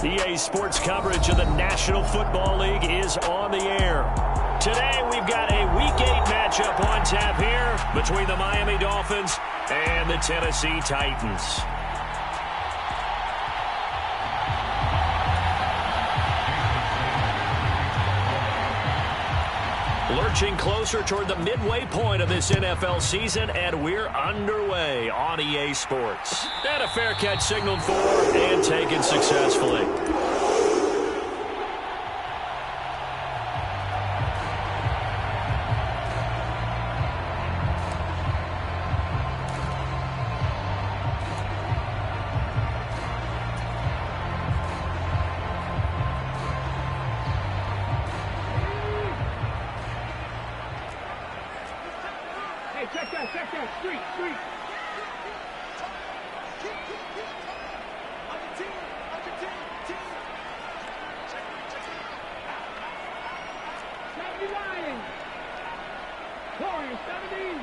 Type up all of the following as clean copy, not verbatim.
EA Sports coverage of the National Football League is on the air. Today we've got a Week 8 matchup on tap here between the Miami Dolphins and the Tennessee Titans. Lurching closer toward the midway point of this NFL season, and we're underway on EA Sports. And a fair catch signaled for and taken successfully. Check that, street. On your team. Miami Lions. Warriors, 17,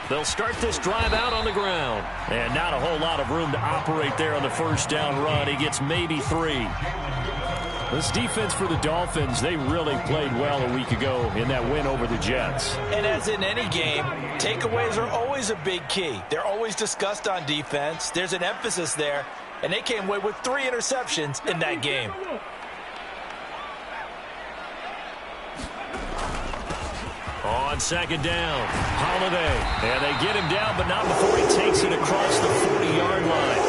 They'll start this drive out on the ground. And not a whole lot of room to operate there on the first down run. He gets maybe 3. This defense for the Dolphins, they really played well a week ago in that win over the Jets. And as in any game, takeaways are always a big key. They're always discussed on defense. There's an emphasis there, and they came away with 3 interceptions in that game. On second down, Holiday. And they get him down, but not before he takes it across the 40-yard line.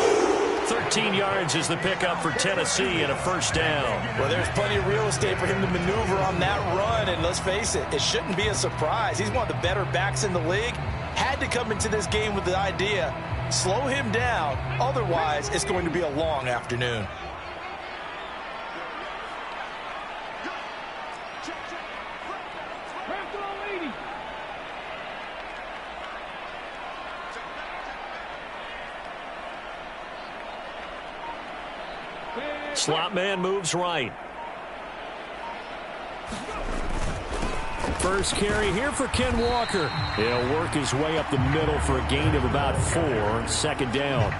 13 yards is the pickup for Tennessee and a first down. Well, there's plenty of real estate for him to maneuver on that run, and let's face it, it shouldn't be a surprise. He's one of the better backs in the league. Had to come into this game with the idea, slow him down, otherwise it's going to be a long afternoon. Slot man moves right. First carry here for Ken Walker. He'll work his way up the middle for a gain of about 4. Second down.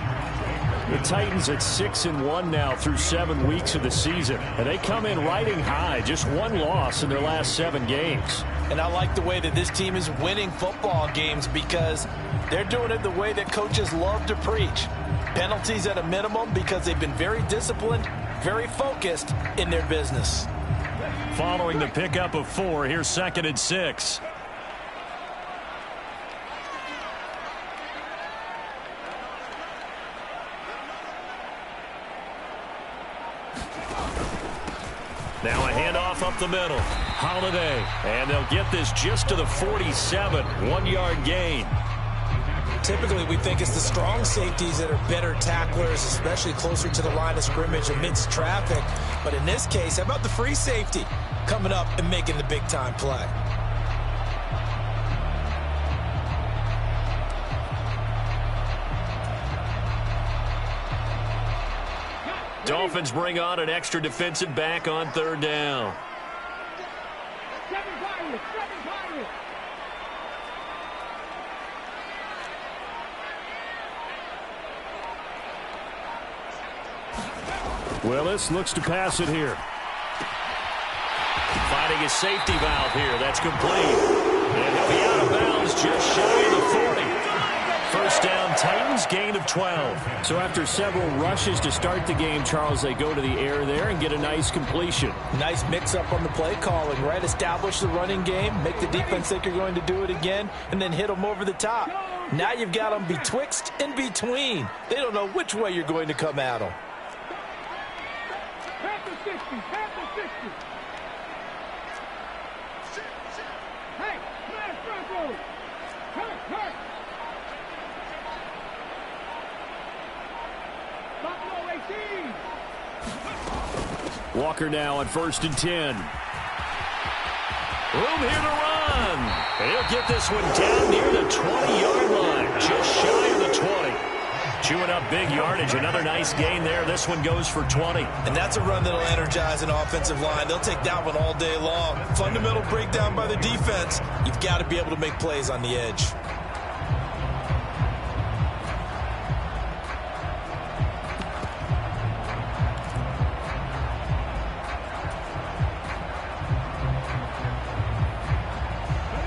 The Titans at 6-1 now through 7 weeks of the season. And they come in riding high. Just 1 loss in their last 7 games. And I like the way that this team is winning football games because they're doing it the way that coaches love to preach. Penalties at a minimum because they've been very disciplined, very focused in their business. Following the pickup of 4, here's 2nd and 6. Now a handoff up the middle. Holiday. And they'll get this just to the 47. 1-yard gain. Typically, we think it's the strong safeties that are better tacklers, especially closer to the line of scrimmage amidst traffic. But in this case, how about the free safety coming up and making the big-time play? Dolphins bring on an extra defensive back on 3rd down. Willis looks to pass it here. Finding his safety valve here. That's complete. And he'll be out of bounds just shy of the 40. First down, Titans, gain of 12. So after several rushes to start the game, Charles, they go to the air there and get a nice completion. Nice mix-up on the play calling, right? Establish the running game, make the defense think you're going to do it again, and then hit them over the top. Now you've got them betwixt and between. They don't know which way you're going to come at them. Walker now on 1st and 10. Room here to run. And he'll get this one down near the 20-yard line, just shy of the 20. Chewing up big yardage. Another nice gain there. This one goes for 20. And that's a run that'll energize an offensive line. They'll take that one all day long. Fundamental breakdown by the defense. You've got to be able to make plays on the edge.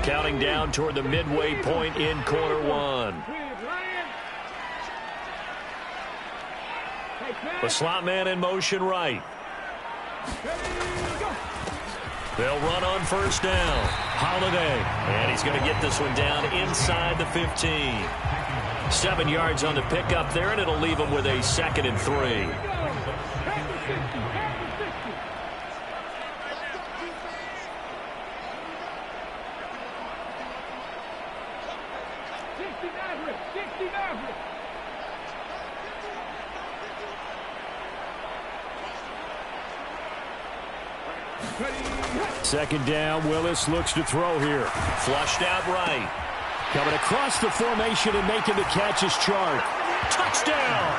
Counting down toward the midway point in quarter one. The slot man in motion right. They'll run on first down. Holiday. And he's going to get this one down inside the 15. 7 yards on the pickup there, and it'll leave him with a 2nd and 3. Second down, Willis looks to throw here. Flushed out right. Coming across the formation and making the catch is Chark. Touchdown!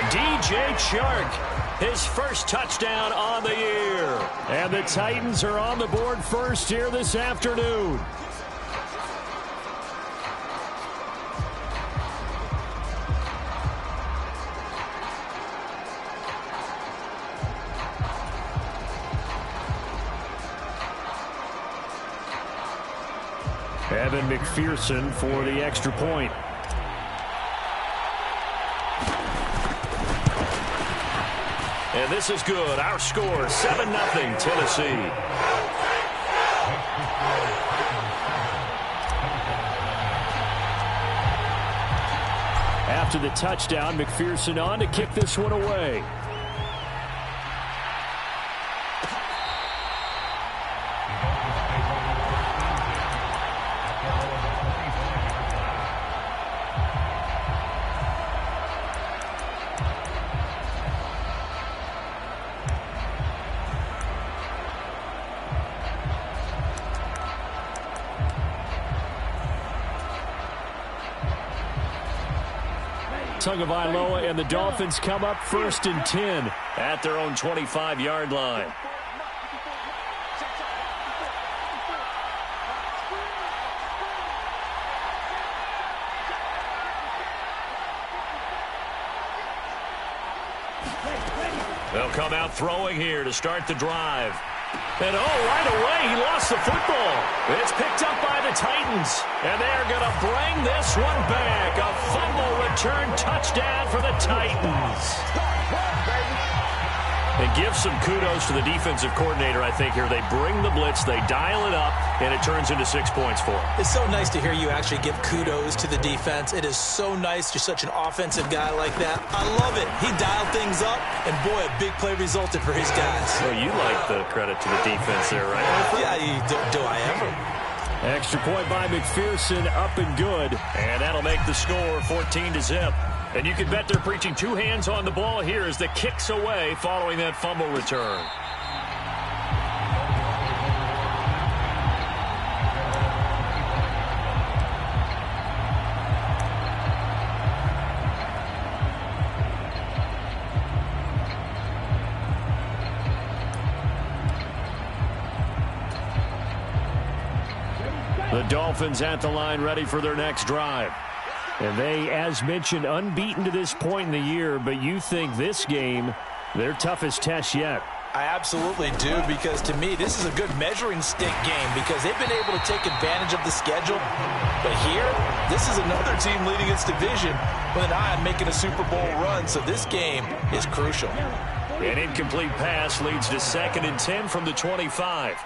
DJ Chark, his first touchdown on the year. And the Titans are on the board first here this afternoon. Evan McPherson for the extra point. And this is good. Our score, 7-0 Tennessee. After the touchdown, McPherson on to kick this one away. Tagovailoa and the Dolphins come up 1st and 10 at their own 25-yard line. They'll come out throwing here to start the drive. And right away, he lost the football. It's picked up by the Titans. And they're going to bring this one back. A fumble return touchdown for the Titans. And give some kudos to the defensive coordinator, I think, here. They bring the blitz, they dial it up, and it turns into 6 points for them. It's so nice to hear you actually give kudos to the defense. It is so nice. You're such an offensive guy like that. I love it. He dialed things up, and boy, a big play resulted for his guys. Well, you like the credit to the defense there, right? Yeah, do I ever? Extra point by McPherson, up and good. And that'll make the score 14-0. And you can bet they're preaching 2 hands on the ball here as the kick's away following that fumble return. The Dolphins at the line ready for their next drive. And they, as mentioned, unbeaten to this point in the year, but you think this game, their toughest test yet. I absolutely do, because to me, this is a good measuring stick game because they've been able to take advantage of the schedule. But here, this is another team leading its division with an eye on making a Super Bowl run, so this game is crucial. An incomplete pass leads to 2nd and 10 from the 25.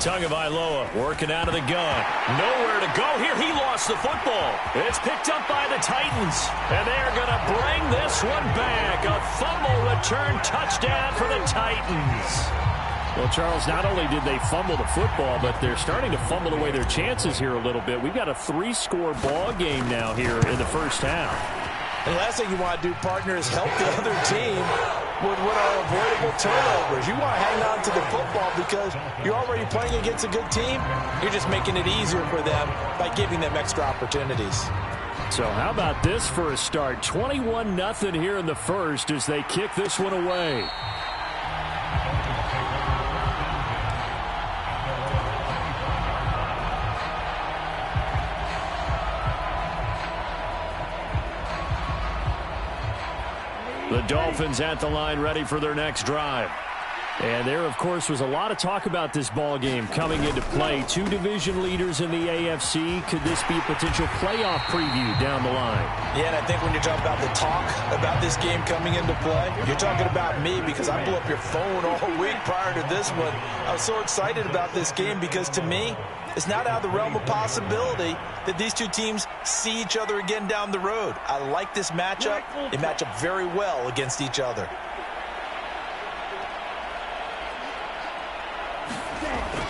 Tagovailoa working out of the gun. Nowhere to go here. He lost the football. It's picked up by the Titans. And they're going to bring this one back. A fumble return touchdown for the Titans. Well, Charles, not only did they fumble the football, but they're starting to fumble away their chances here a little bit. We've got a 3-score ball game now here in the first half. The last thing you want to do, partner, is help the other team with what are avoidable turnovers. You want to hang on to the football because you're already playing against a good team. You're just making it easier for them by giving them extra opportunities. So how about this for a start? 21-0 here in the first as they kick this one away. The Dolphins at the line ready for their next drive. And there, of course, was a lot of talk about this ball game coming into play. Two division leaders in the AFC. Could this be a potential playoff preview down the line? Yeah, and I think when you're talking about the talk about this game coming into play, you're talking about me because I blew up your phone all week prior to this one. I was so excited about this game because, to me, it's not out of the realm of possibility that these two teams see each other again down the road. I like this matchup. They match up very well against each other.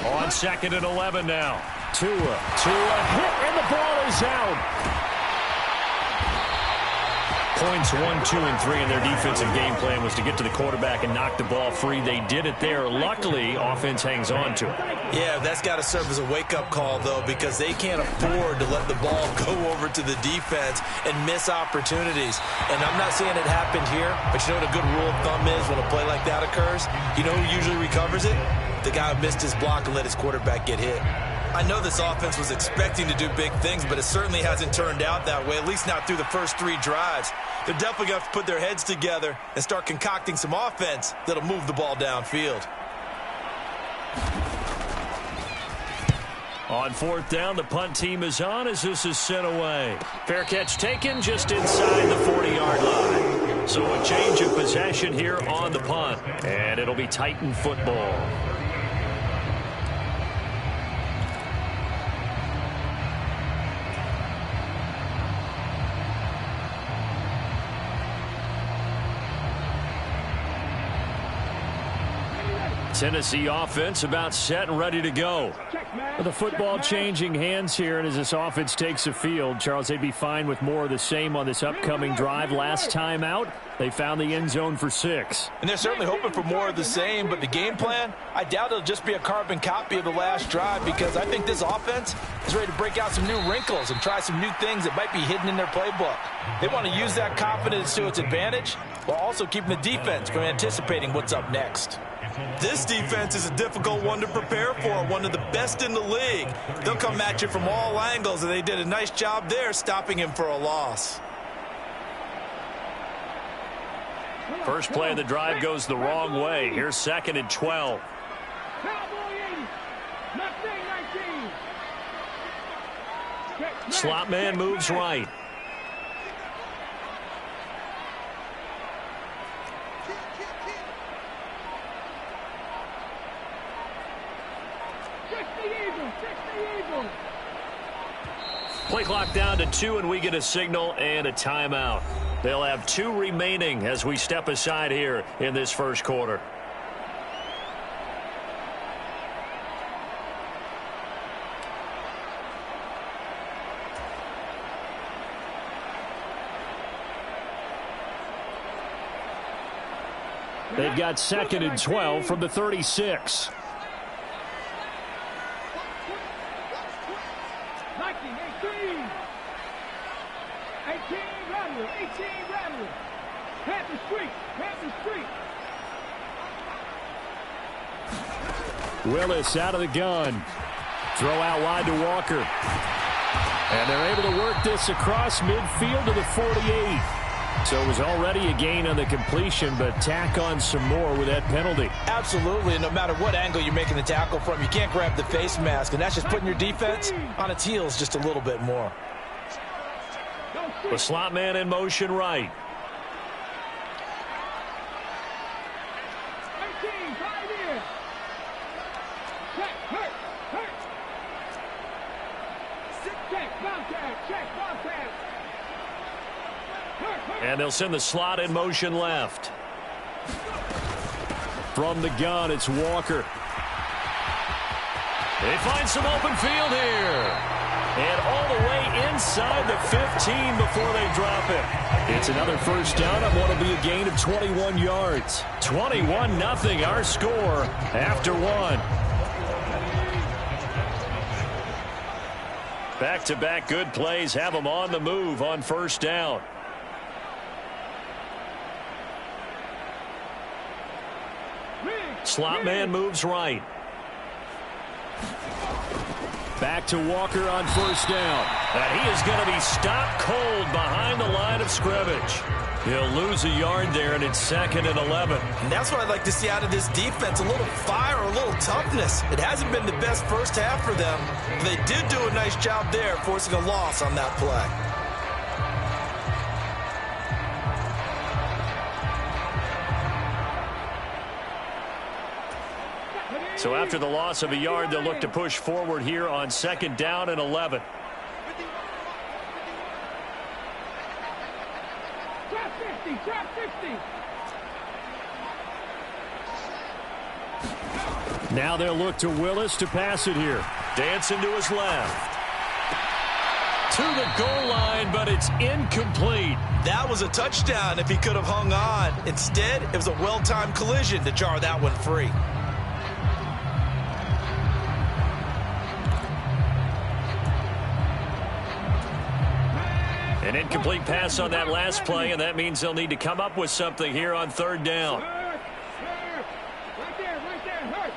On 2nd and 11 now. Tua hit, and the ball is out. Points 1, 2, and 3 in their defensive game plan was to get to the quarterback and knock the ball free. They did it there. Luckily, offense hangs on to it. Yeah, that's got to serve as a wake-up call, though, because they can't afford to let the ball go over to the defense and miss opportunities. And I'm not saying it happened here, but you know what a good rule of thumb is when a play like that occurs? You know who usually recovers it? The guy who missed his block and let his quarterback get hit. I know this offense was expecting to do big things, but it certainly hasn't turned out that way, at least not through the first 3 drives. They're definitely going to have to put their heads together and start concocting some offense that'll move the ball downfield. On 4th down, the punt team is on as this is sent away. Fair catch taken just inside the 40-yard line. So a change of possession here on the punt, and it'll be Titan football. Tennessee offense about set and ready to go. With the football changing hands here, and as this offense takes the field, Charles, they'd be fine with more of the same on this upcoming drive. Last time out, they found the end zone for 6. And they're certainly hoping for more of the same, but the game plan, I doubt it'll just be a carbon copy of the last drive because I think this offense is ready to break out some new wrinkles and try some new things that might be hidden in their playbook. They want to use that confidence to its advantage while also keeping the defense from anticipating what's up next. This defense is a difficult one to prepare for, one of the best in the league. They'll come at you from all angles, and they did a nice job there stopping him for a loss. First play of the drive goes the wrong way. Here's 2nd and 12. Slot man moves right. Play clock down to 2, and we get a signal and a timeout. They'll have 2 remaining as we step aside here in this first quarter. They've got 2nd and 12 from the 36. Willis out of the gun. Throw out wide to Walker. And they're able to work this across midfield to the 48. So it was already a gain on the completion, but tack on some more with that penalty. Absolutely, and no matter what angle you're making the tackle from, you can't grab the face mask, and that's just putting your defense on its heels just a little bit more. The slot man in motion right. And they'll send the slot in motion left. From the gun, it's Walker. They find some open field here. And all the way inside the 15 before they drop it. It's another first down on what will be a gain of 21 yards. 21-0 our score after 1. Back-to-back good plays have them on the move on first down. Slot man moves right. Back to Walker on first down. And he is going to be stopped cold behind the line of scrimmage. He'll lose a yard there, and it's 2nd and 11. And that's what I'd like to see out of this defense, a little fire, a little toughness. It hasn't been the best first half for them, but they did do a nice job there, forcing a loss on that play. So after the loss of a yard, they'll look to push forward here on 2nd down and 11. Trap 50, trap 50. Now they'll look to Willis to pass it here. Dancing to his left. To the goal line, but it's incomplete. That was a touchdown if he could have hung on. Instead, it was a well-timed collision to jar that one free. An incomplete pass on that last play, and that means they'll need to come up with something here on 3rd down. Right there, hurt.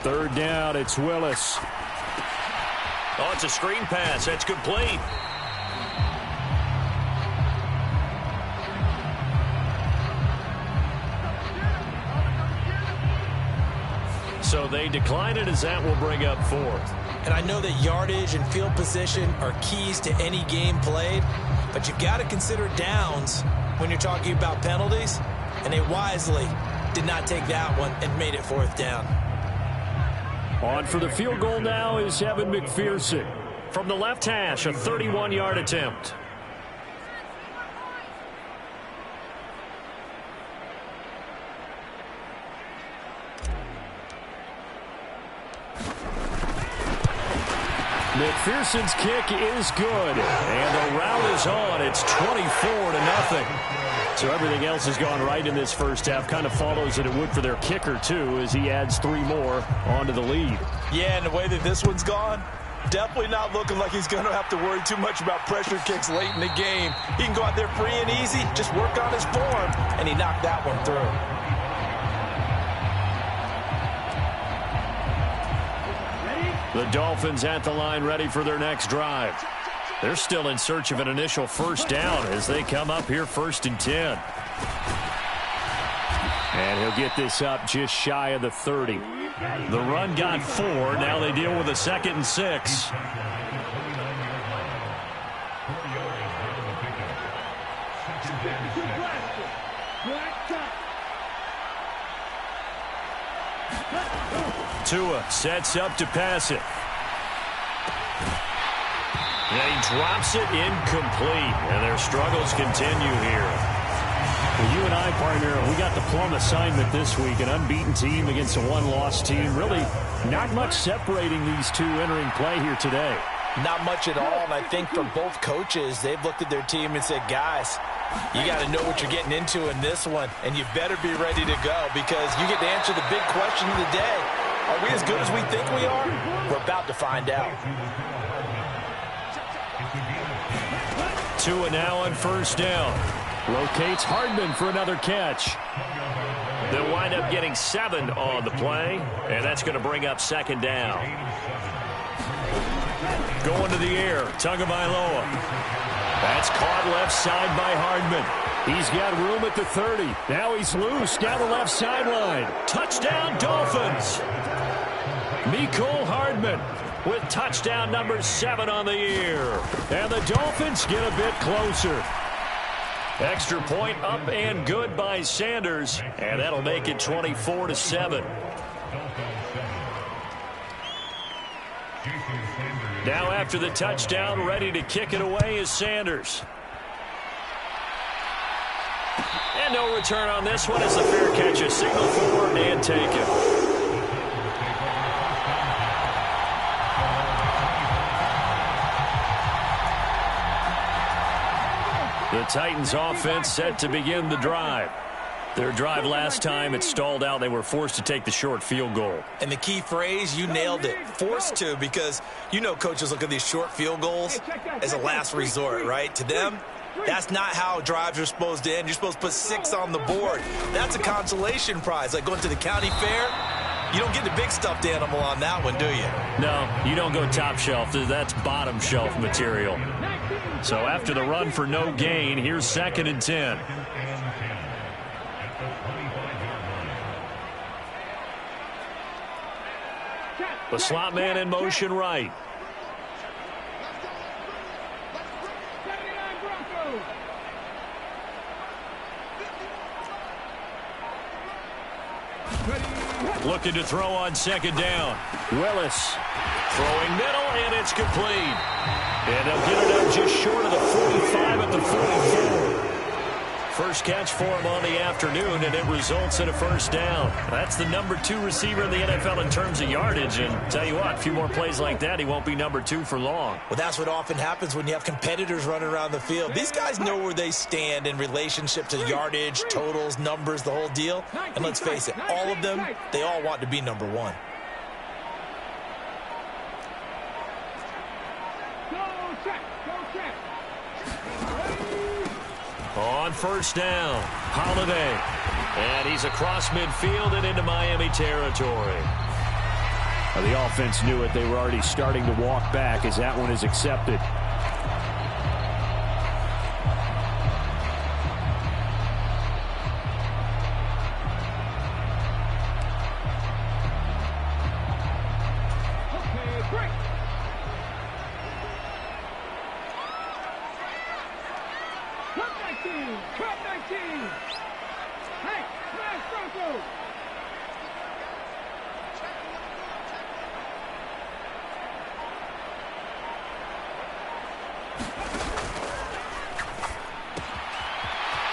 3rd down, it's Willis. Oh, it's a screen pass. That's complete. So they decline it as that will bring up 4th. And I know that yardage and field position are keys to any game played, but you've got to consider downs when you're talking about penalties, and they wisely did not take that one and made it 4th down. On for the field goal now is Evan McPherson. From the left hash, a 31-yard attempt. McPherson's kick is good, and the route is on. It's 24-0. So everything else has gone right in this first half. Kind of follows that it would for their kicker, too, as he adds 3 more onto the lead. Yeah, and the way that this one's gone, definitely not looking like he's going to have to worry too much about pressure kicks late in the game. He can go out there free and easy, just work on his form, and he knocked that one through. The Dolphins at the line ready for their next drive. They're still in search of an initial first down as they come up here 1st and 10. And he'll get this up just shy of the 30. The run got 4. Now they deal with a 2nd and 6. Tua sets up to pass it. And he drops it incomplete. And their struggles continue here. Well, you and I, partner, we got the plum assignment this week. An unbeaten team against a one-loss team. Really not much separating these two entering play here today. Not much at all, and I think for both coaches, they've looked at their team and said, guys, you got to know what you're getting into in this one, and you better be ready to go because you get to answer the big question of the day. Are we as good as we think we are? We're about to find out. Tua now on first down. Rotates Hardman for another catch. They'll wind up getting 7 on the play, and that's going to bring up 2nd down. Going to the air, Tagovailoa. That's caught left side by Hardman. He's got room at the 30. Now he's loose down the left sideline. Touchdown, Dolphins. Mecole Hardman with touchdown number 7 on the year. And the Dolphins get a bit closer. Extra point up and good by Sanders. And that'll make it 24-7. Now after the touchdown, ready to kick it away is Sanders. And no return on this one as the fair catch is signaled for and taken. The Titans offense set to begin the drive. Their drive last time, it stalled out. They were forced to take the short field goal. And the key phrase, you nailed it, forced to, because you know coaches look at these short field goals as a last resort, right? To them, That's not how drives are supposed to end. You're supposed to put 6 on the board. That's a consolation prize, like going to the county fair. You don't get the big stuffed animal on that one, do you? No, you don't go top shelf. That's bottom shelf material. So after the run for no gain, here's 2nd and 10. The slot man in motion right. Looking to throw on 2nd down. Willis throwing middle, and it's complete. And they'll get it up just short of the 45 at the 44. First catch for him on the afternoon, and it results in a 1st down. That's the number 2 receiver in the NFL in terms of yardage. And tell you what, a few more plays like that, he won't be number 2 for long. Well, that's what often happens when you have competitors running around the field. These guys know where they stand in relationship to yardage, totals, numbers, the whole deal. And let's face it, all of them, they all want to be number 1. On 1st down, Holiday. And he's across midfield and into Miami territory. Now, the offense knew it. They were already starting to walk back as that one is accepted.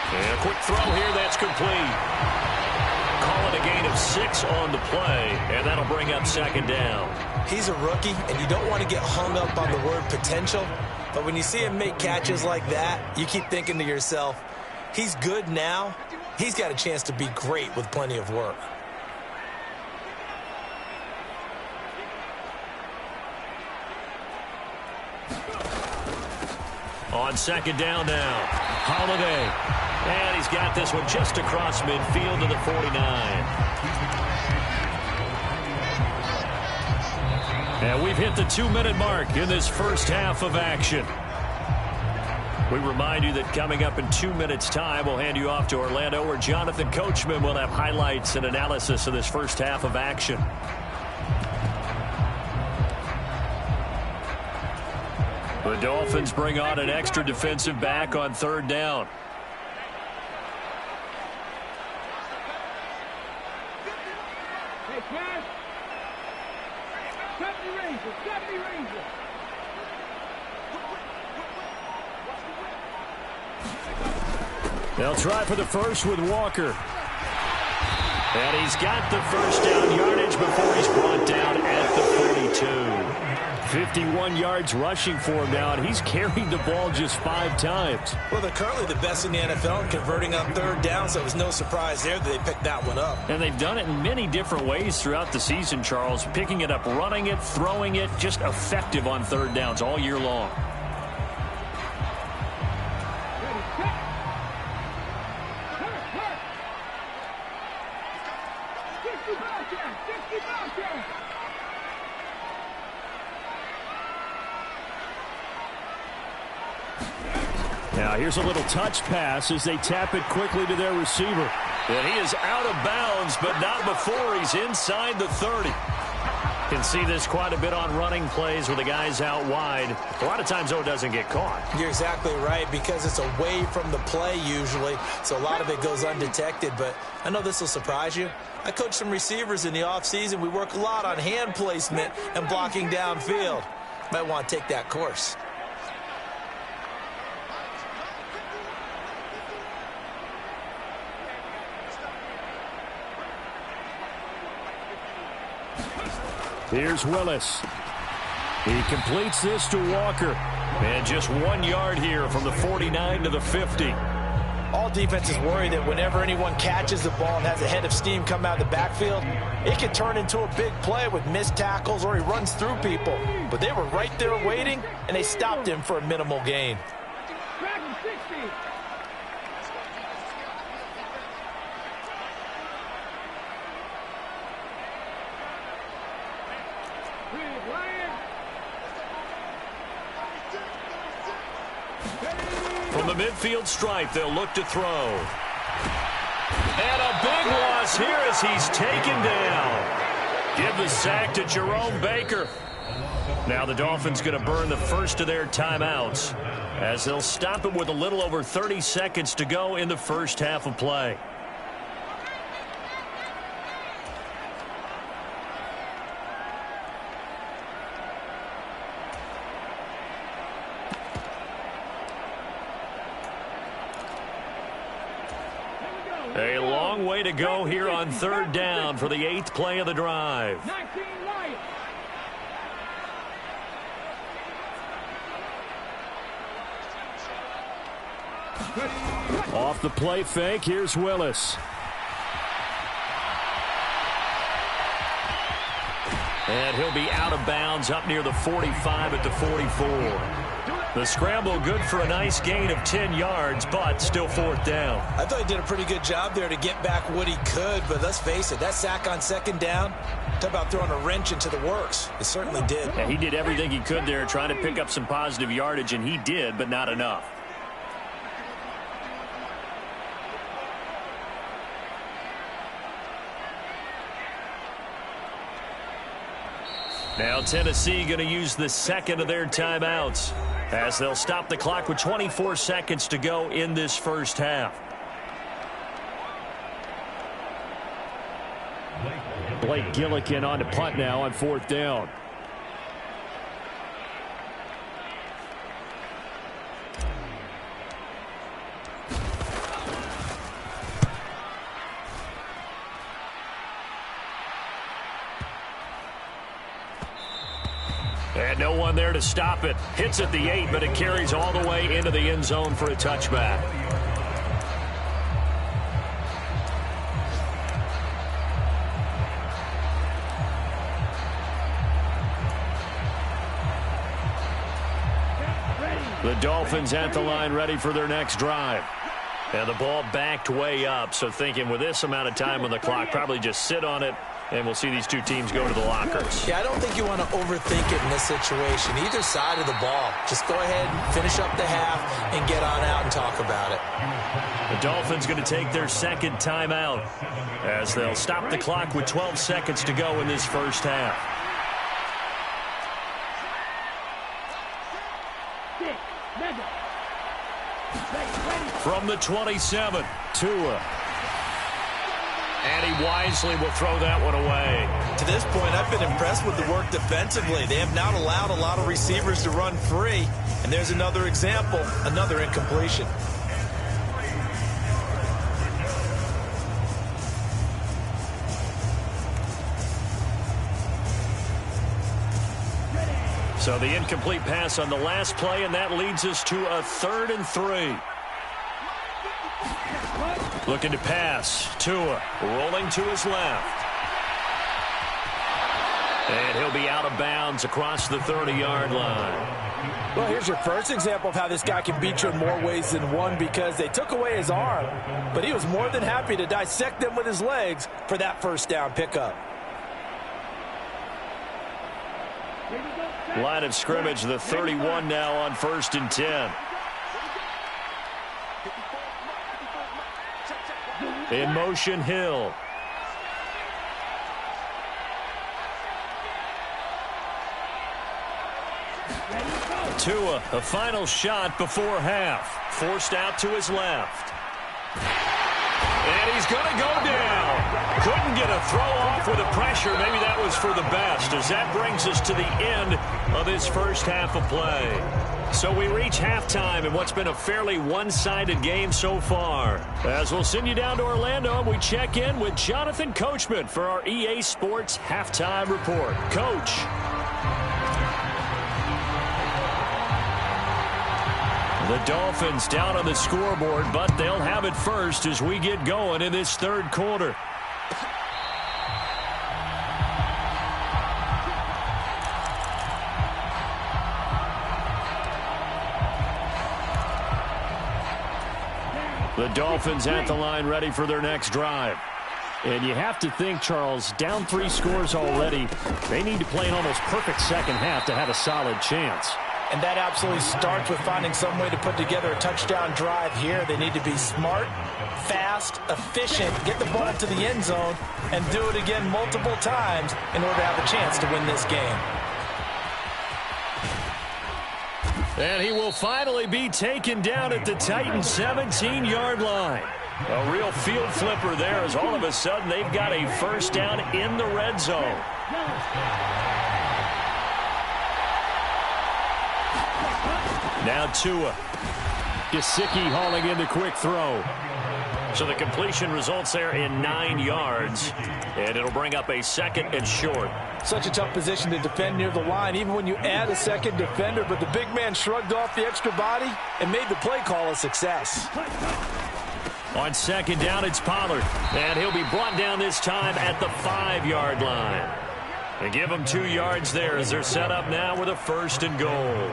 And a quick throw here, that's complete. Call it a gain of 6 on the play, and that'll bring up 2nd down. He's a rookie, and you don't want to get hung up on the word potential. But when you see him make catches like that, you keep thinking to yourself, he's good now. He's got a chance to be great with plenty of work. On 2nd down now, Holiday. And he's got this one just across midfield to the 49. And we've hit the 2-minute mark in this first half of action. We remind you that coming up in 2 minutes' time, we'll hand you off to Orlando, where Jonathan Coachman will have highlights and analysis of this first half of action. The Dolphins bring on an extra defensive back on 3rd down. They'll try for the first with Walker. And he's got the 1st down yardage before he's brought down at the 42. 51 yards rushing for him now, and he's carried the ball just 5 times. Well, they're currently the best in the NFL in converting on 3rd down, so it was no surprise there that they picked that one up. And they've done it in many different ways throughout the season, Charles. Picking it up, running it, throwing it, just effective on 3rd downs all year long. Now here's a little touch pass as they tap it quickly to their receiver. And he is out of bounds, but not before he's inside the 30. Can see this quite a bit on running plays with the guys out wide. A lot of times, though, it doesn't get caught. You're exactly right, because it's away from the play usually, so a lot of it goes undetected. But I know this will surprise you. I coach some receivers in the offseason. We work a lot on hand placement and blocking downfield. Might want to take that course. Here's Willis. He completes this to Walker. And just 1 yard here from the 49 to the 50. All defenses worry that whenever anyone catches the ball and has a head of steam come out of the backfield, it can turn into a big play with missed tackles or he runs through people. But they were right there waiting, and they stopped him for a minimal gain. Back in 60. From the midfield stripe, they'll look to throw. And a big loss here as he's taken down. Give the sack to Jerome Baker. Now the Dolphins going to burn the first of their timeouts as they'll stop it with a little over 30 seconds to go in the first half of play. A long way to go here on third down for the 8th play of the drive. 19 right. Off the play fake, here's Willis. And he'll be out of bounds up near the 45 at the 44. The scramble good for a nice gain of 10 yards, but still fourth down. I thought he did a pretty good job there to get back what he could, but let's face it, that sack on second down, talk about throwing a wrench into the works. It certainly did. Yeah, he did everything he could there trying to pick up some positive yardage, and he did, but not enough. Now Tennessee going to use the second of their timeouts as they'll stop the clock with 24 seconds to go in this first half. Blake Gillikin on to punt now on fourth down. And no one there to stop it. Hits at the 8, but it carries all the way into the end zone for a touchback. The Dolphins at the line ready for their next drive. And the ball backed way up, so thinking with this amount of time on the clock, probably just sit on it, and we'll see these two teams go to the lockers. Yeah, I don't think you want to overthink it in this situation. Either side of the ball. Just go ahead and finish up the half and get on out and talk about it. The Dolphins going to take their second timeout as they'll stop the clock with 12 seconds to go in this first half. From the 27, Tua. And he wisely will throw that one away. To this point, I've been impressed with the work defensively. They have not allowed a lot of receivers to run free. And there's another example, another incompletion. So the incomplete pass on the last play, and that leads us to a 3rd and 3. Looking to pass. Tua rolling to his left. And he'll be out of bounds across the 30-yard line. Well, here's your first example of how this guy can beat you in more ways than one, because they took away his arm, but he was more than happy to dissect them with his legs for that first down pickup. Line of scrimmage, the 31 now on 1st and 10. In motion, Hill. Tua, a final shot before half. Forced out to his left. And he's going to go down. Couldn't get a throw off with the pressure. Maybe that was for the best, as that brings us to the end of this first half of play. So we reach halftime in what's been a fairly one-sided game so far. As we'll send you down to Orlando, we check in with Jonathan Coachman for our EA Sports Halftime Report. Coach. The Dolphins down on the scoreboard, but they'll have it first as we get going in this third quarter. The Dolphins at the line ready for their next drive. And you have to think, Charles, down 3 scores already. They need to play an almost perfect second half to have a solid chance. And that absolutely starts with finding some way to put together a touchdown drive here. They need to be smart, fast, efficient, get the ball to the end zone, and do it again multiple times in order to have a chance to win this game. And he will finally be taken down at the Titans' 17-yard line. A real field flipper there, as all of a sudden they've got a first down in the red zone. Now Tua. Gesicki hauling in the quick throw. So the completion results there in 9 yards. And it'll bring up a second and short. Such a tough position to defend near the line, even when you add a second defender. But the big man shrugged off the extra body and made the play call a success. On second down, it's Pollard. And he'll be brought down this time at the 5-yard line. And give them 2 yards there as they're set up now with a first and goal.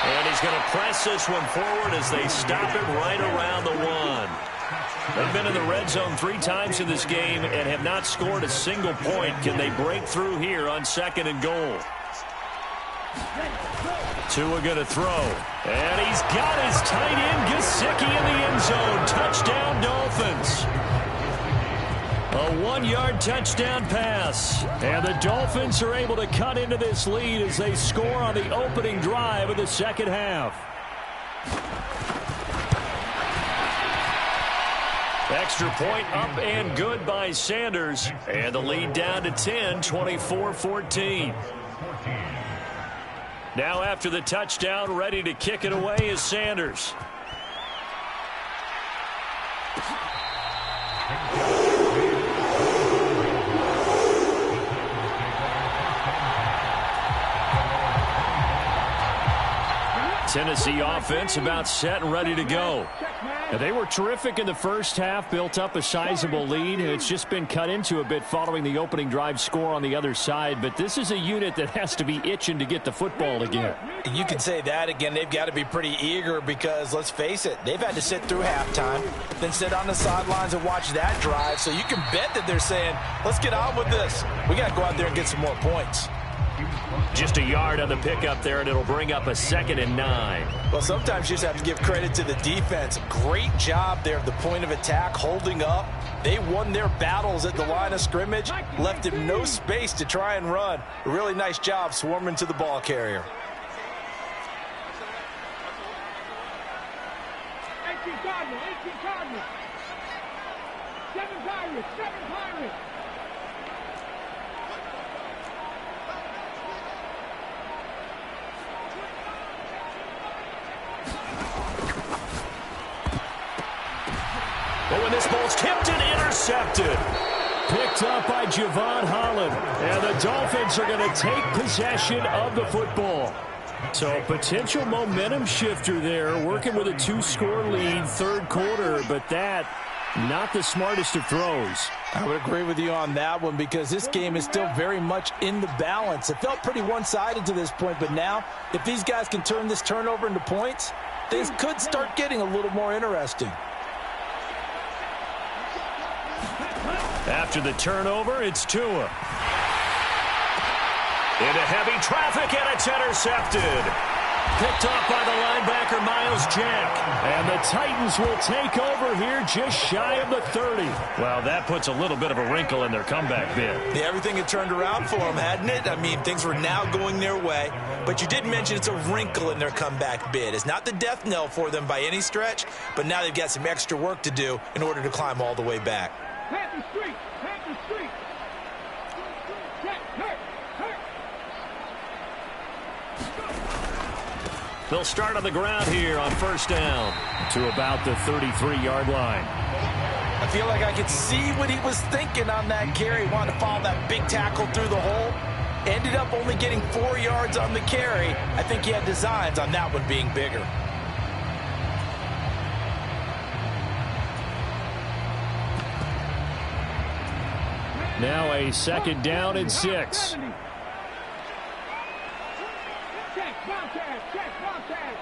And he's going to press this one forward as they stop it right around the 1. They've been in the red zone 3 times in this game and have not scored a single point. Can they break through here on second and goal? Tua going to throw. And he's got his tight end, Gesicki, in the end zone. Touchdown, Dolphins. A 1-yard touchdown pass. And the Dolphins are able to cut into this lead as they score on the opening drive of the second half. Extra point up and good by Sanders. And the lead down to 10, 24-14. Now after the touchdown, ready to kick it away is Sanders. Tennessee offense about set and ready to go. Now, they were terrific in the first half, built up a sizable lead, and it's just been cut into a bit following the opening drive score on the other side. But this is a unit that has to be itching to get the football again. You can say that again. They've got to be pretty eager because, let's face it, they've had to sit through halftime, then sit on the sidelines and watch that drive. So you can bet that they're saying, let's get on with this. We got to go out there and get some more points. Just a yard on the pickup there, and it'll bring up a 2nd and 9. Well, sometimes you just have to give credit to the defense. Great job there at the point of attack, holding up. They won their battles at the line of scrimmage, left him no space to try and run. A really nice job swarming to the ball carrier. 18 Cardinals, 18 Cardinals. 7 Pirates, 7 Pirates. But when this ball's tipped and intercepted. Picked up by Javon Holland. And the Dolphins are going to take possession of the football. So potential momentum shifter there, working with a 2-score lead, third quarter, but that not the smartest of throws. I would agree with you on that one because this game is still very much in the balance. It felt pretty one-sided to this point, but now if these guys can turn this turnover into points, things could start getting a little more interesting. After the turnover, it's Tua. Into heavy traffic, and it's intercepted. Picked off by the linebacker, Myles Jack. And the Titans will take over here just shy of the 30. Well, that puts a little bit of a wrinkle in their comeback bid. Yeah, everything had turned around for them, hadn't it? I mean, things were now going their way. But you did mention it's a wrinkle in their comeback bid. It's not the death knell for them by any stretch, but now they've got some extra work to do in order to climb all the way back. Panther Street, Panther Street. Hurt. They'll start on the ground here on first down to about the 33-yard line. I feel like I could see what he was thinking on that carry. Wanted to follow that big tackle through the hole. Ended up only getting 4 yards on the carry. I think he had designs on that one being bigger. Now a second down and 6. Montez, check, Montez.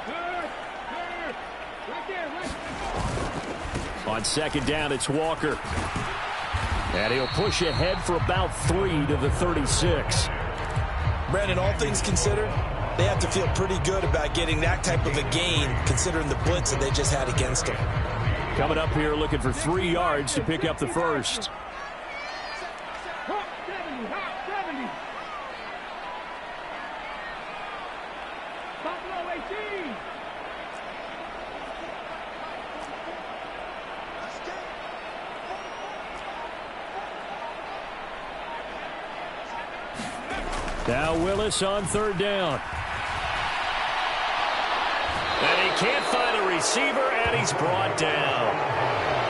Good. Right there, right there. On second down, it's Walker. And he'll push ahead for about 3 to the 36. Brandon, all things considered, they have to feel pretty good about getting that type of a gain, considering the blitz that they just had against them. Coming up here looking for 3 yards to pick up the first. Hot 70, hot 70. Buffalo 18. Now Willis on third down. And he can't find a receiver, and he's brought down.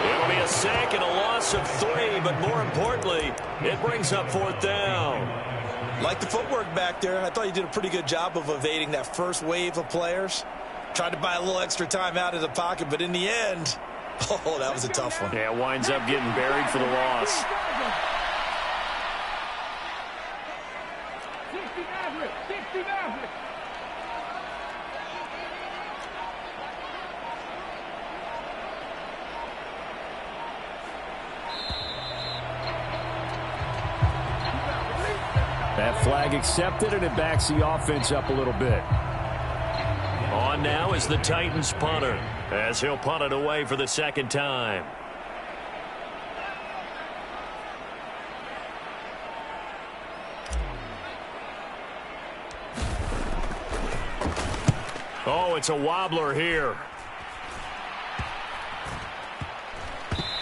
It'll be a sack and a loss of 3, but more importantly, it brings up fourth down. Like the footwork back there, I thought he did a pretty good job of evading that first wave of players. Tried to buy a little extra time out of the pocket, but in the end, oh, that was a tough one. Yeah, winds up getting buried for the loss. 60 Maverick, 60 Maverick. That flag accepted, and it backs the offense up a little bit. On now is the Titans punter, as he'll punt it away for the second time. Oh, it's a wobbler here.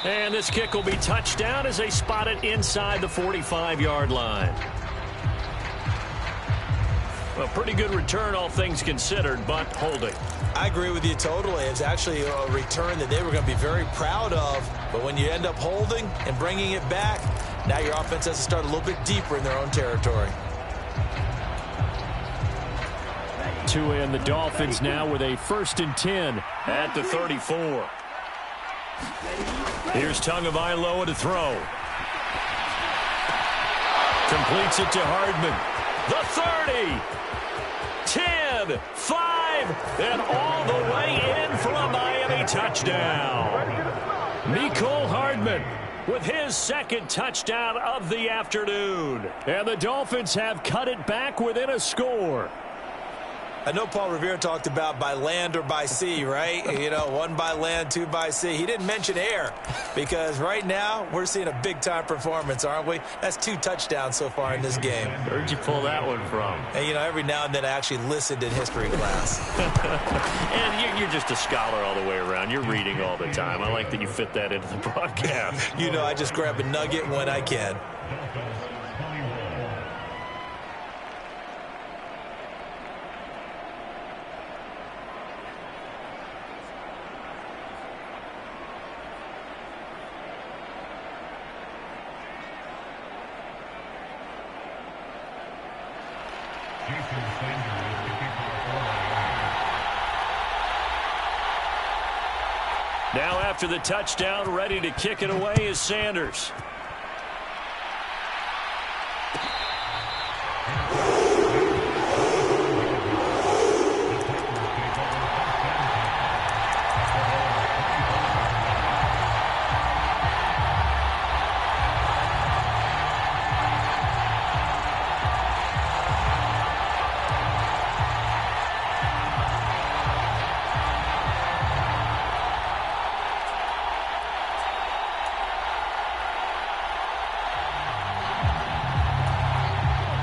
And this kick will be touched down as they spot it inside the 45-yard line. A pretty good return, all things considered, but holding. I agree with you totally. It's actually a return that they were going to be very proud of. But when you end up holding and bringing it back, now your offense has to start a little bit deeper in their own territory. And the Dolphins now with a 1st and 10 at the 34. Here's Tagovailoa to throw. Completes it to Hardman. The 30, 10, 5, and all the way in for a Miami touchdown. Mecole Hardman with his second touchdown of the afternoon. And the Dolphins have cut it back within a score. I know Paul Revere talked about by land or by sea, right? You know, 1 by land, 2 by sea. He didn't mention air because right now we're seeing a big-time performance, aren't we? That's 2 touchdowns so far in this game. Where'd you pull that one from? And, you know, every now and then I actually listened in history class. And you're just a scholar all the way around. You're reading all the time. I like that you fit that into the broadcast. You know, I just grab a nugget when I can. Now after the touchdown, ready to kick it away is Sanders.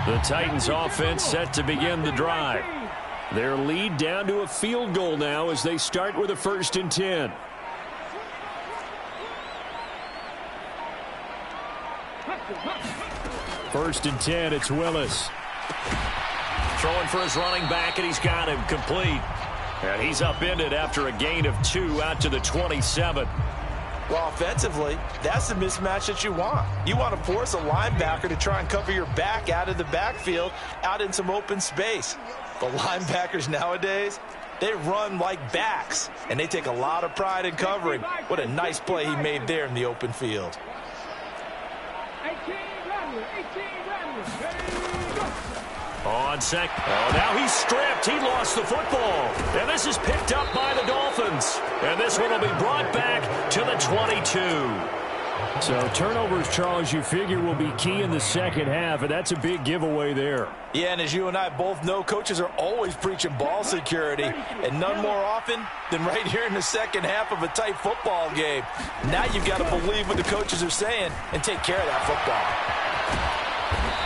The Titans offense set to begin the drive. Their lead down to a field goal now as they start with a 1st and 10. First and 10, it's Willis. Throwing for his running back, and he's got him complete. And he's upended after a gain of 2 out to the 27. Well, offensively, that's the mismatch that you want. You want to force a linebacker to try and cover your back out of the backfield, out in some open space. The linebackers nowadays, they run like backs, and they take a lot of pride in covering. What a nice play he made there in the open field. Rattler, 18 Rattler. Ready, go. On sec. Oh, now he's stripped. He lost the football. And this is picked up by the Dolphins. And this one will be brought back to the 22. So turnovers, Charles, you figure will be key in the second half, and that's a big giveaway there. Yeah, and as you and I both know, coaches are always preaching ball security, and none more often than right here in the second half of a tight football game. Now you've got to believe what the coaches are saying and take care of that football.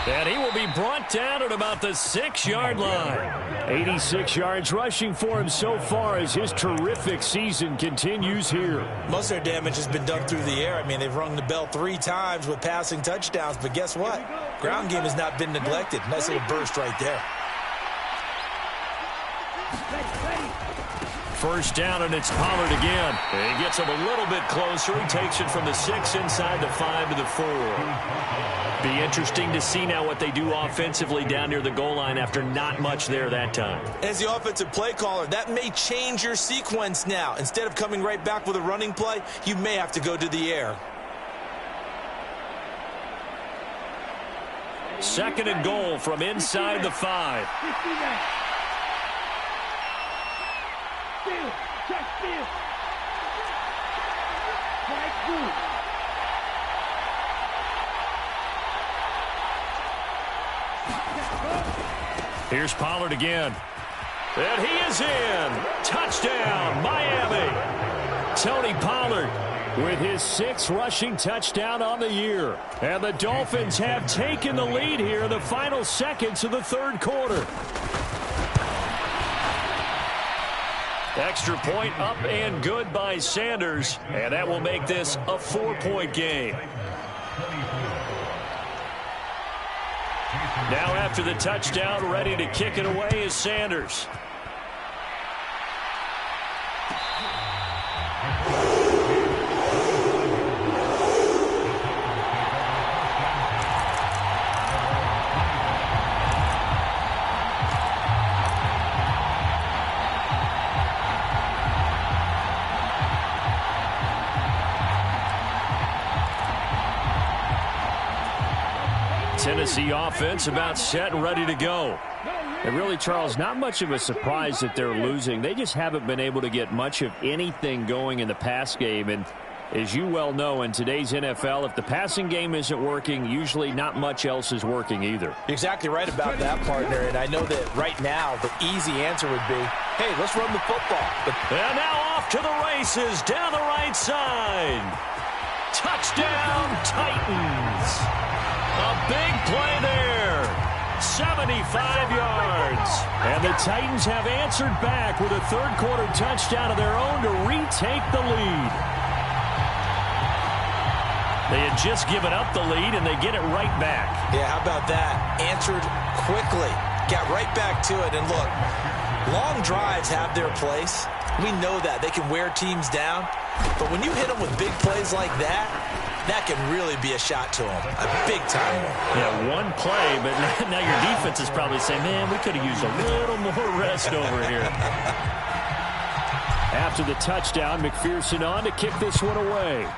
And he will be brought down at about the 6-yard line. 86 yards rushing for him so far as his terrific season continues here. Most of their damage has been done through the air. I mean, they've rung the bell 3 times with passing touchdowns, but guess what? Ground game has not been neglected. Nice little burst right there. First down, and it's Pollard again. He gets him a little bit closer. He takes it from the 6 inside the 5 to the 4. Be interesting to see now what they do offensively down near the goal line after not much there that time. As the offensive play caller, that may change your sequence now. Instead of coming right back with a running play, you may have to go to the air. Second and goal from inside the 5. Steal, check steal. Right through. Here's Pollard again. And he is in. Touchdown, Miami. Tony Pollard with his 6th rushing touchdown on the year. And the Dolphins have taken the lead here in the final seconds of the third quarter. Extra point up and good by Sanders. And that will make this a 4-point game. Now after the touchdown, ready to kick it away is Sanders. Tennessee offense about set and ready to go. And really, Charles, not much of a surprise that they're losing. They just haven't been able to get much of anything going in the pass game. And as you well know, in today's NFL, if the passing game isn't working, usually not much else is working either. You're exactly right about that, partner. And I know that right now the easy answer would be, hey, let's run the football. And now off to the races down the right side. Touchdown, Titans. A big play there. 75 yards. And the Titans have answered back with a third-quarter touchdown of their own to retake the lead. They had just given up the lead, and they get it right back. Yeah, how about that? Answered quickly. Got right back to it. And look, long drives have their place. We know that. They can wear teams down. But when you hit them with big plays like that, that can really be a shot to them. A big time one. Yeah, one play, but now your defense is probably saying, man, we could have used a little more rest over here. After the touchdown, McPherson on to kick this one away.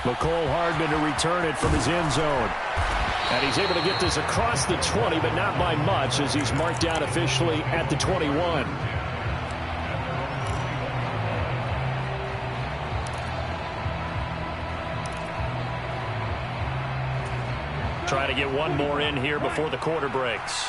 Mecole Hardman to return it from his end zone. And he's able to get this across the 20, but not by much as he's marked down officially at the 21. Trying to get one more in here before the quarter breaks.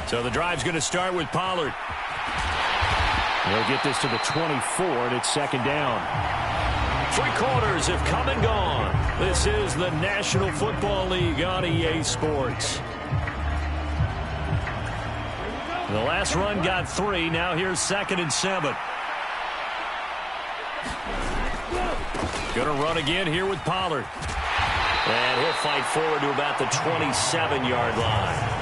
So the drive's going to start with Pollard. They'll get this to the 24, and it's second down. 3 quarters have come and gone. This is the National Football League on EA Sports. The last run got 3. Now here's 2nd and 7. Going to run again here with Pollard. And he'll fight forward to about the 27-yard line.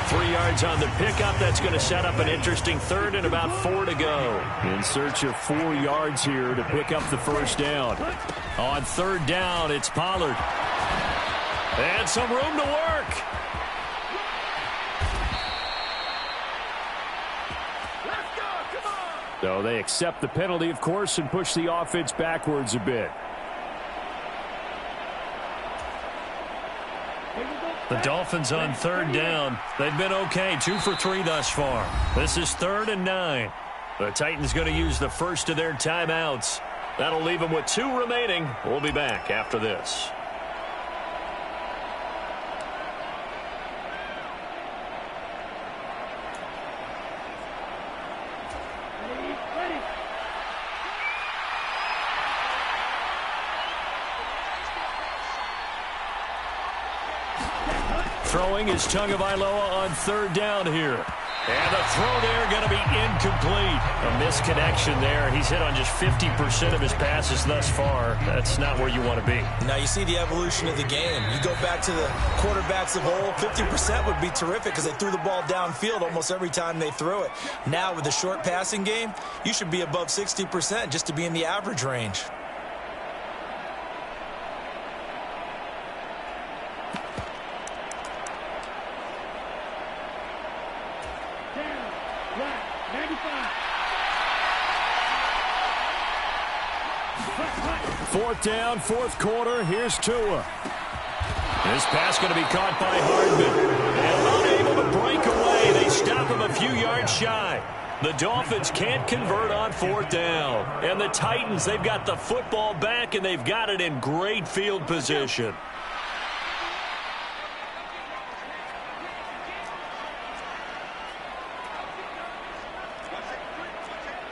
3 yards on the pickup. That's going to set up an interesting third and about 4 to go. In search of 4 yards here to pick up the first down. On third down, it's Pollard. And some room to work. So they accept the penalty, of course, and push the offense backwards a bit. The Dolphins on third down. They've been okay, 2 for 3 thus far. This is 3rd and 9. The Titans going to use the first of their timeouts. That'll leave them with 2 remaining. We'll be back after this. Throwing is Tagovailoa on third down here. And the throw there going to be incomplete. A misconnection there. He's hit on just 50% of his passes thus far. That's not where you want to be. Now you see the evolution of the game. You go back to the quarterbacks of old, 50% would be terrific because they threw the ball downfield almost every time they threw it. Now with the short passing game, you should be above 60% just to be in the average range. Fourth down, fourth quarter. Here's Tua. This pass going to be caught by Hardman. And unable to break away. They stop him a few yards shy. The Dolphins can't convert on fourth down. And the Titans, they've got the football back, and they've got it in great field position.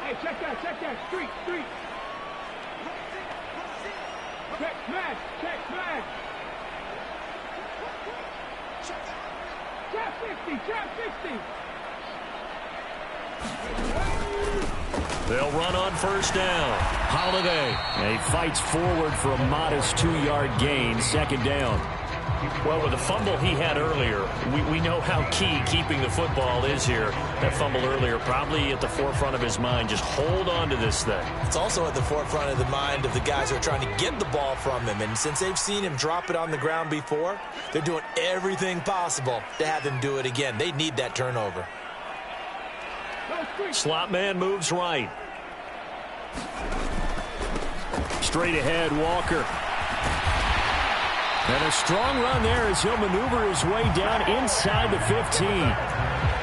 Hey, check that. Street. Check smash. Trap 60. They'll run on first down. Holiday. And he fights forward for a modest 2-yard gain. Second down. Well, with the fumble he had earlier, we know how key keeping the football is here. That fumble earlier probably at the forefront of his mind. Just hold on to this thing. It's also at the forefront of the mind of the guys who are trying to get the ball from him. And since they've seen him drop it on the ground before, they're doing everything possible to have him do it again. They need that turnover. Slot man moves right. Straight ahead, Walker. And a strong run there as he'll maneuver his way down inside the 15.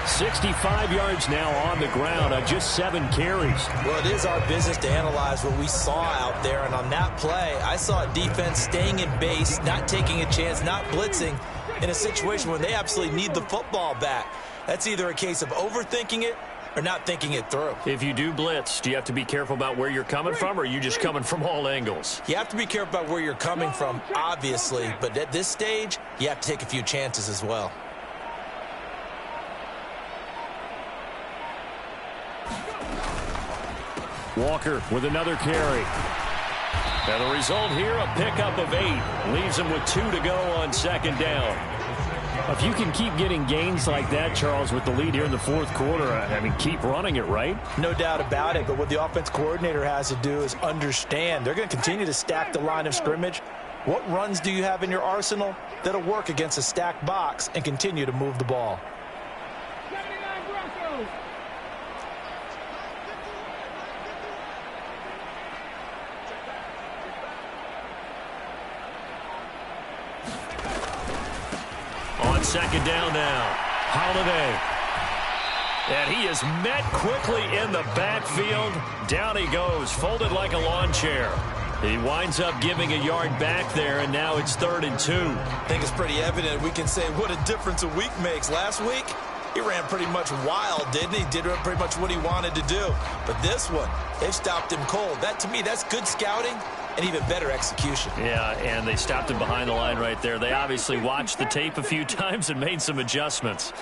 65 yards now on the ground on just 7 carries. Well, it is our business to analyze what we saw out there. And on that play, I saw a defense staying in base, not taking a chance, not blitzing in a situation where they absolutely need the football back. That's either a case of overthinking it or not thinking it through. If you do blitz, do you have to be careful about where you're coming from, or are you just coming from all angles? You have to be careful about where you're coming from, obviously, but at this stage, you have to take a few chances as well. Walker with another carry. And the result here, a pickup of 8. Leaves him with 2 to go on second down. If you can keep getting gains like that, Charles, with the lead here in the fourth quarter, I mean, keep running it, right? No doubt about it, but what the offense coordinator has to do is understand they're going to continue to stack the line of scrimmage. What runs do you have in your arsenal that'll work against a stacked box and continue to move the ball? 79 Broncos. On second down now, Holiday. And he is met quickly in the backfield. Down he goes, folded like a lawn chair. He winds up giving a yard back there, and now it's 3rd and 2. I think it's pretty evident. We can say what a difference a week makes. Last week, he ran pretty much wild, didn't he? Did pretty much what he wanted to do. But this one, they've stopped him cold. That, to me, that's good scouting and even better execution. Yeah, and they stopped him behind the line right there. They obviously watched the tape a few times and made some adjustments.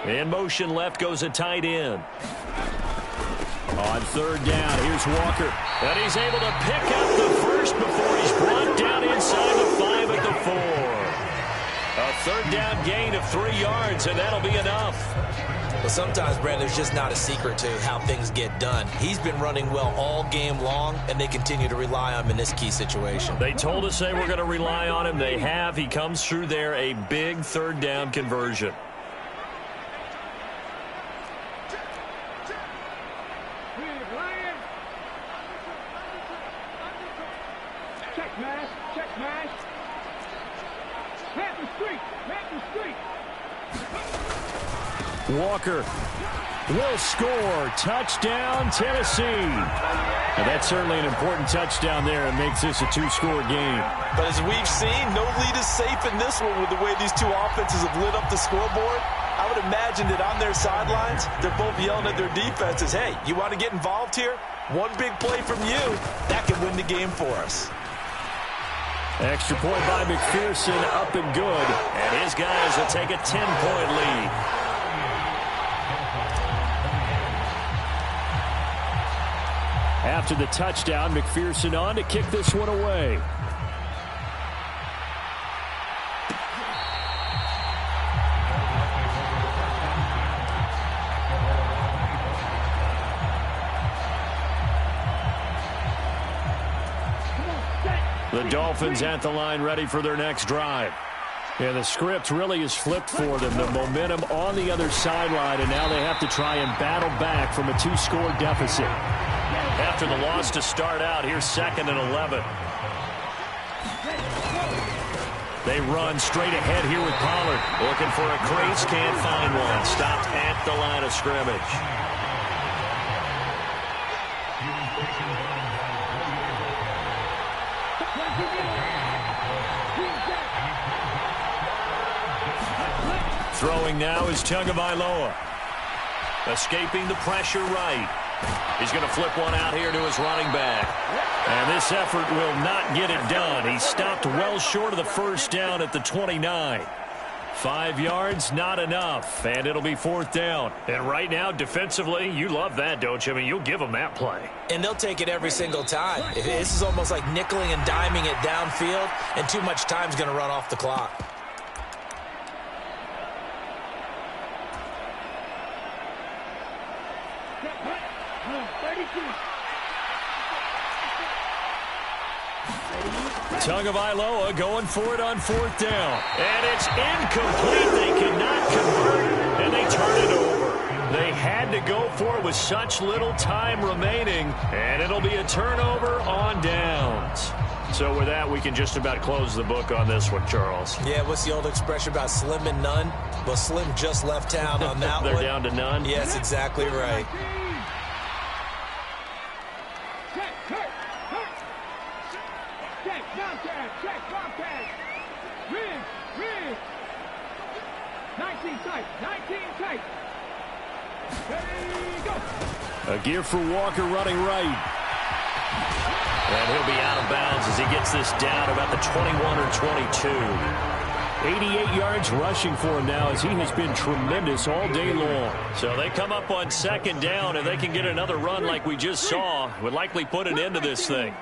In motion left goes a tight end. On third down, here's Walker. And he's able to pick up the first before he's brought down inside the 5 at the 4. A third down gain of 3 yards, and that'll be enough. Well, sometimes, Brandon, there's just not a secret to how things get done. He's been running well all game long, and they continue to rely on him in this key situation. They told us they were going to rely on him. They have. He comes through there, a big third down conversion. Walker will score. Touchdown, Tennessee. And that's certainly an important touchdown there. It makes this a 2-score game. But as we've seen, no lead is safe in this one with the way these two offenses have lit up the scoreboard. I would imagine that on their sidelines, they're both yelling at their defenses, hey, you want to get involved here? One big play from you, that can win the game for us. Extra point by McPherson, up and good. And his guys will take a 10-point lead. After the touchdown, McPherson on to kick this one away. The Dolphins at the line ready for their next drive. And the script really is flipped for them. The momentum on the other sideline, and now they have to try and battle back from a 2-score deficit. After the loss to start out, here's 2nd and 11. They run straight ahead here with Pollard. Looking for a crease, can't find one. Stopped at the line of scrimmage. Throwing now is Tagovailoa. Escaping the pressure right. He's going to flip one out here to his running back. And this effort will not get it done. He stopped well short of the first down at the 29. 5 yards, not enough. And it'll be 4th down. And right now, defensively, you love that, don't you? I mean, you'll give them that play. And they'll take it every single time. This is almost like nickeling and diming it downfield, and too much time's going to run off the clock. Tagovailoa going for it on 4th down. And it's incomplete. They cannot convert, and they turn it over. They had to go for it with such little time remaining, and it'll be a turnover on downs. So with that, we can just about close the book on this one, Charles. Yeah, what's the old expression about slim and none? Well, Slim just left town on that They're one. down to none? Yes, exactly right. A gear for Walker running right. And he'll be out of bounds as he gets this down about the 21 or 22. 88 yards rushing for him now as he has been tremendous all day long. So they come up on 2nd down, and they can get another run like we just saw. Would likely put an end to this thing.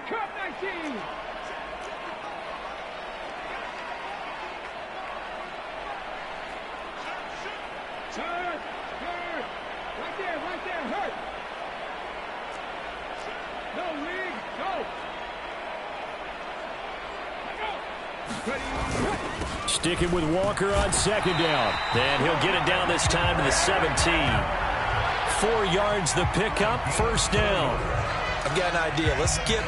Sticking with Walker on 2nd down. And he'll get it down this time to the 17. 4 yards the pickup, 1st down. I've got an idea. Let's skip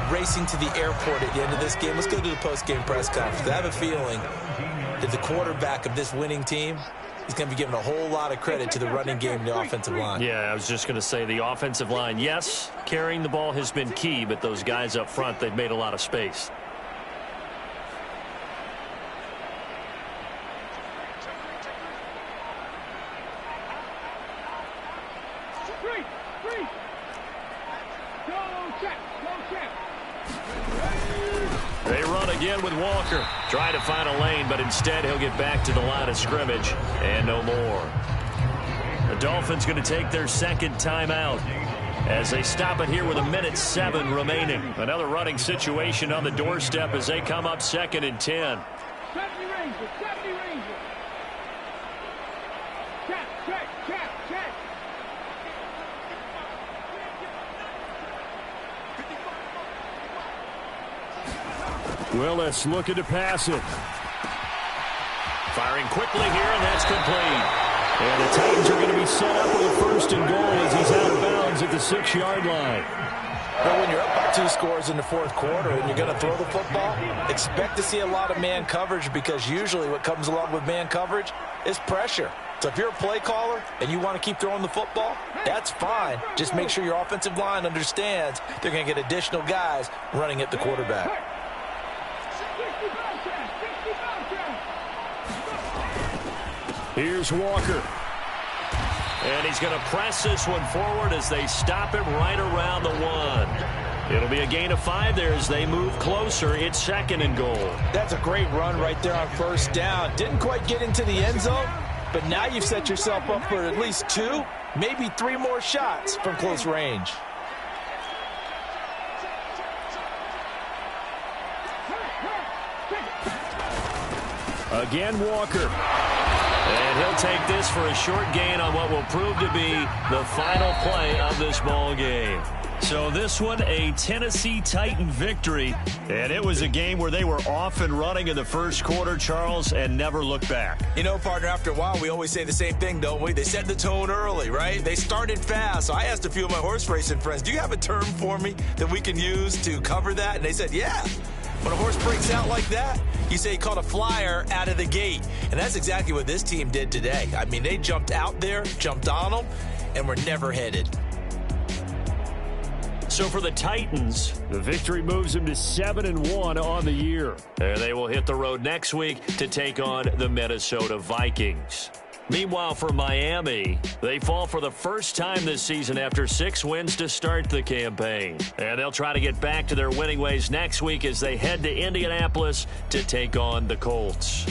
racing to the airport at the end of this game. Let's go to the post-game press conference. I have a feeling that the quarterback of this winning team is going to be giving a whole lot of credit to the running game and the offensive line. Yeah, I was just going to say the offensive line, yes, carrying the ball has been key, but those guys up front, they've made a lot of space. They run again with Walker. Try to find a lane, but instead he'll get back to the line of scrimmage and no more. The Dolphins going to take their 2nd timeout. as they stop it here with 1:07 remaining. Another running situation on the doorstep as they come up 2nd and 10. 70 Rangers, 70 Rangers. Check. Willis looking to pass it. Firing quickly here, and that's complete. And the Titans are going to be set up with a 1st and goal as he's out of bounds at the 6-yard line. Well, when you're up by 2 scores in the 4th quarter and you're going to throw the football, expect to see a lot of man coverage, because usually what comes along with man coverage is pressure. So if you're a play caller and you want to keep throwing the football, that's fine. Just make sure your offensive line understands they're going to get additional guys running at the quarterback. Here's Walker. And he's going to press this one forward as they stop him right around the 1. It'll be a gain of 5 there as they move closer. It's 2nd and goal. That's a great run right there on 1st down. Didn't quite get into the end zone, but now you've set yourself up for at least 2, maybe 3 more shots from close range. Again, Walker. And he'll take this for a short gain on what will prove to be the final play of this ball game. So this one, a Tennessee Titan victory. And it was a game where they were off and running in the 1st quarter, Charles, and never looked back. You know, partner, after a while, we always say the same thing, don't we? They set the tone early, right? They started fast. So I asked a few of my horse racing friends, do you have a term for me that we can use to cover that? And they said, yeah. When a horse breaks out like that, you say he caught a flyer out of the gate. And that's exactly what this team did today. I mean, they jumped out there, jumped on them, and were never headed. So for the Titans, the victory moves them to 7-1 on the year. And they will hit the road next week to take on the Minnesota Vikings. Meanwhile, for Miami, they fall for the first time this season after 6 wins to start the campaign. And they'll try to get back to their winning ways next week as they head to Indianapolis to take on the Colts.